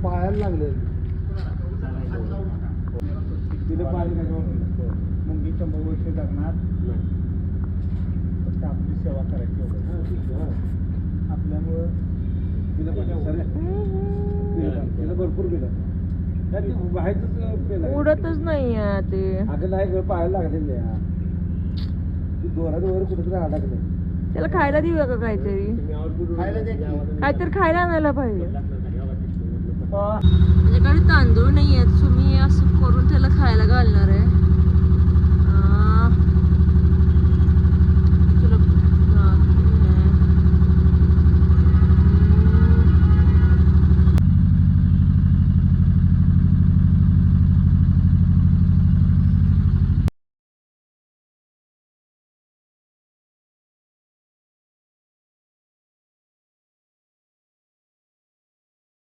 पायाला लागले मुंगी 100 वर्ष जगणार फक्त आपली सेवा करायची आपल्यामुळं तिला भरपूर गेलं उडतच नाही ते. अगं नाही ग पायाला लागलेले दोरा वर कुठेतरी अडकले. त्याला खायला देऊया का काहीतरी? काहीतरी खायला आणायला पाहिजे. माझ्याकडे तांदूळ नाही आहेत, सो मी असं करून त्याला खायला घालणार आहे.